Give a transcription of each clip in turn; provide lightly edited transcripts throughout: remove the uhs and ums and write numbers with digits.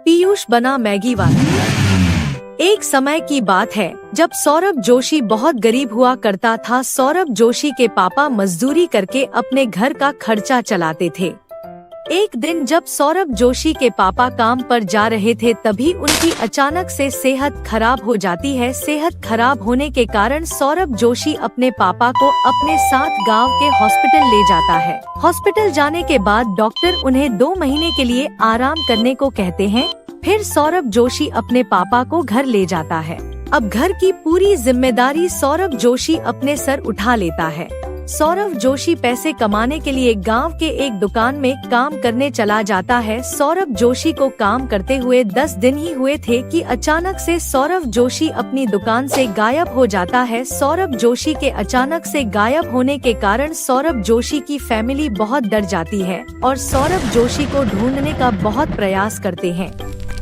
पीयूष बना मैगी वाला। एक समय की बात है जब सौरभ जोशी बहुत गरीब हुआ करता था। सौरभ जोशी के पापा मजदूरी करके अपने घर का खर्चा चलाते थे। एक दिन जब सौरभ जोशी के पापा काम पर जा रहे थे तभी उनकी अचानक से सेहत खराब हो जाती है। सेहत खराब होने के कारण सौरभ जोशी अपने पापा को अपने साथ गांव के हॉस्पिटल ले जाता है। हॉस्पिटल जाने के बाद डॉक्टर उन्हें 2 महीने के लिए आराम करने को कहते हैं। फिर सौरभ जोशी अपने पापा को घर ले जाता है। अब घर की पूरी जिम्मेदारी सौरभ जोशी अपने सर उठा लेता है। सौरभ जोशी पैसे कमाने के लिए गांव के एक दुकान में काम करने चला जाता है। सौरभ जोशी को काम करते हुए 10 दिन ही हुए थे कि अचानक से सौरभ जोशी अपनी दुकान से गायब हो जाता है। सौरभ जोशी के अचानक से गायब होने के कारण सौरभ जोशी की फैमिली बहुत डर जाती है और सौरभ जोशी को ढूंढने का बहुत प्रयास करते हैं,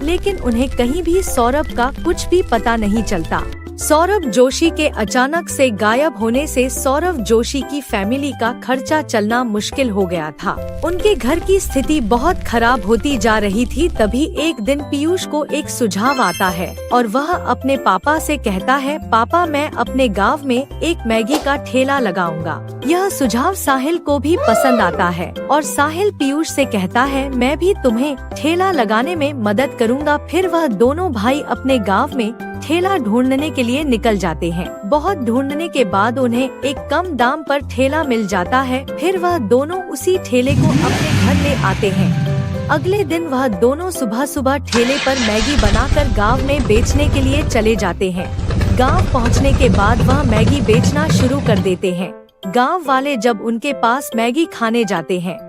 लेकिन उन्हें कहीं भी सौरभ का कुछ भी पता नहीं चलता। सौरभ जोशी के अचानक से गायब होने से सौरभ जोशी की फैमिली का खर्चा चलना मुश्किल हो गया था। उनके घर की स्थिति बहुत खराब होती जा रही थी। तभी एक दिन पीयूष को एक सुझाव आता है और वह अपने पापा से कहता है, पापा मैं अपने गांव में एक मैगी का ठेला लगाऊंगा। यह सुझाव साहिल को भी पसंद आता है और साहिल पीयूष से कहता है, मैं भी तुम्हें ठेला लगाने में मदद करूंगा। फिर वह दोनों भाई अपने गाँव में ठेला ढूंढने के लिए निकल जाते हैं। बहुत ढूंढने के बाद उन्हें एक कम दाम पर ठेला मिल जाता है। फिर वह दोनों उसी ठेले को अपने घर ले आते हैं। अगले दिन वह दोनों सुबह सुबह ठेले पर मैगी बनाकर गांव में बेचने के लिए चले जाते हैं। गांव पहुंचने के बाद वह मैगी बेचना शुरू कर देते हैं। गांव वाले जब उनके पास मैगी खाने जाते हैं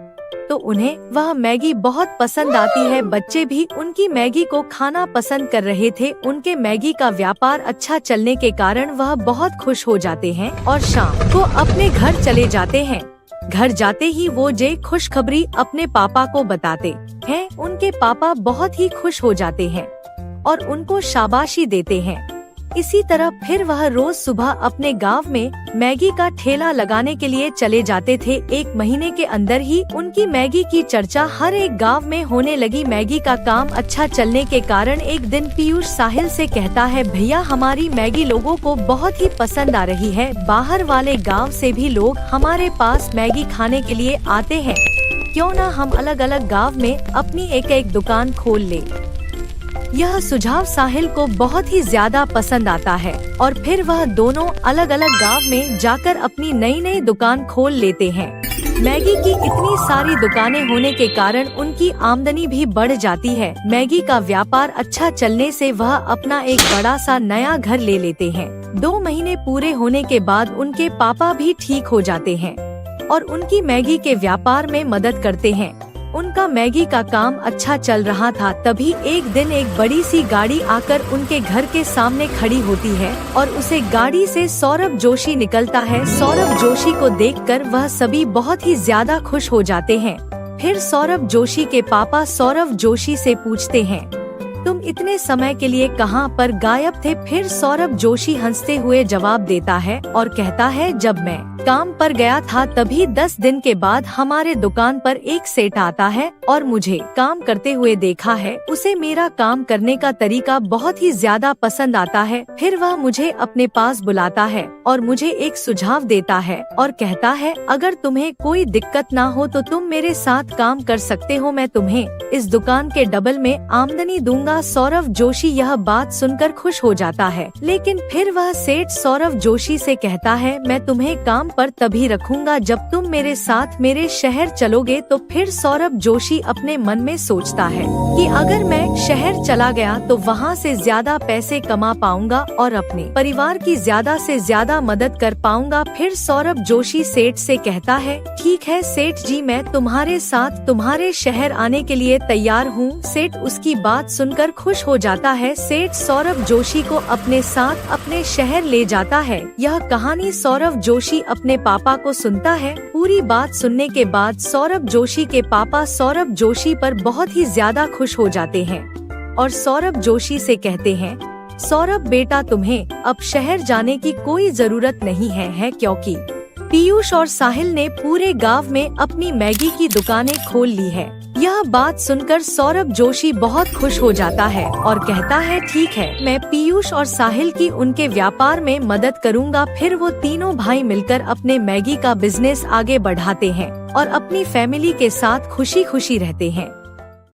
तो उन्हें वह मैगी बहुत पसंद आती है। बच्चे भी उनकी मैगी को खाना पसंद कर रहे थे। उनके मैगी का व्यापार अच्छा चलने के कारण वह बहुत खुश हो जाते हैं और शाम को अपने घर चले जाते हैं। घर जाते ही वो खुशखबरी अपने पापा को बताते हैं। उनके पापा बहुत ही खुश हो जाते हैं और उनको शाबाशी देते हैं। इसी तरह फिर वह रोज सुबह अपने गांव में मैगी का ठेला लगाने के लिए चले जाते थे। 1 महीने के अंदर ही उनकी मैगी की चर्चा हर एक गांव में होने लगी। मैगी का काम अच्छा चलने के कारण एक दिन पीयूष साहिल से कहता है, भैया हमारी मैगी लोगों को बहुत ही पसंद आ रही है। बाहर वाले गाँव से भी लोग हमारे पास मैगी खाने के लिए आते हैं। क्यों न हम अलग अलग गाँव में अपनी एक दुकान खोल ले। यह सुझाव साहिल को बहुत ही ज्यादा पसंद आता है और फिर वह दोनों अलग अलग गांव में जाकर अपनी नई दुकान खोल लेते हैं। मैगी की इतनी सारी दुकानें होने के कारण उनकी आमदनी भी बढ़ जाती है। मैगी का व्यापार अच्छा चलने से वह अपना एक बड़ा सा नया घर ले लेते हैं। 2 महीने पूरे होने के बाद उनके पापा भी ठीक हो जाते हैं और उनकी मैगी के व्यापार में मदद करते हैं। उनका मैगी का काम अच्छा चल रहा था। तभी एक दिन एक बड़ी सी गाड़ी आकर उनके घर के सामने खड़ी होती है और उसे गाड़ी से सौरभ जोशी निकलता है। सौरभ जोशी को देखकर वह सभी बहुत ही ज्यादा खुश हो जाते हैं। फिर सौरभ जोशी के पापा सौरभ जोशी से पूछते हैं, तुम इतने समय के लिए कहाँ पर गायब थे? फिर सौरभ जोशी हंसते हुए जवाब देता है और कहता है, जब मैं काम पर गया था तभी 10 दिन के बाद हमारे दुकान पर एक सेठ आता है और मुझे काम करते हुए देखा है। उसे मेरा काम करने का तरीका बहुत ही ज्यादा पसंद आता है। फिर वह मुझे अपने पास बुलाता है और मुझे एक सुझाव देता है और कहता है, अगर तुम्हें कोई दिक्कत ना हो तो तुम मेरे साथ काम कर सकते हो। मैं तुम्हें इस दुकान के डबल में आमदनी दूंगा। सौरभ जोशी यह बात सुनकर खुश हो जाता है, लेकिन फिर वह सेठ सौरभ जोशी से कहता है, मैं तुम्हें काम पर तभी रखूंगा जब तुम मेरे साथ मेरे शहर चलोगे। तो फिर सौरभ जोशी अपने मन में सोचता है कि अगर मैं शहर चला गया तो वहाँ से ज्यादा पैसे कमा पाऊंगा और अपने परिवार की ज्यादा से ज्यादा मदद कर पाऊंगा। फिर सौरभ जोशी सेठ से कहता है, ठीक है सेठ जी, मैं तुम्हारे साथ तुम्हारे शहर आने के लिए तैयार हूँ। सेठ उसकी बात सुनकर खुश हो जाता है। सेठ सौरभ जोशी को अपने साथ अपने शहर ले जाता है। यह कहानी सौरभ जोशी अपने पापा को सुनता है। पूरी बात सुनने के बाद सौरभ जोशी के पापा सौरभ जोशी पर बहुत ही ज्यादा खुश हो जाते हैं और सौरभ जोशी से कहते हैं, सौरभ बेटा, तुम्हें अब शहर जाने की कोई जरूरत नहीं है क्योंकि पीयूष और साहिल ने पूरे गांव में अपनी मैगी की दुकानें खोल ली है। यह बात सुनकर सौरभ जोशी बहुत खुश हो जाता है और कहता है ठीक है, मैं पीयूष और साहिल की उनके व्यापार में मदद करूंगा। फिर वो तीनों भाई मिलकर अपने मैगी का बिजनेस आगे बढ़ाते हैं और अपनी फैमिली के साथ खुशी खुशी रहते हैं।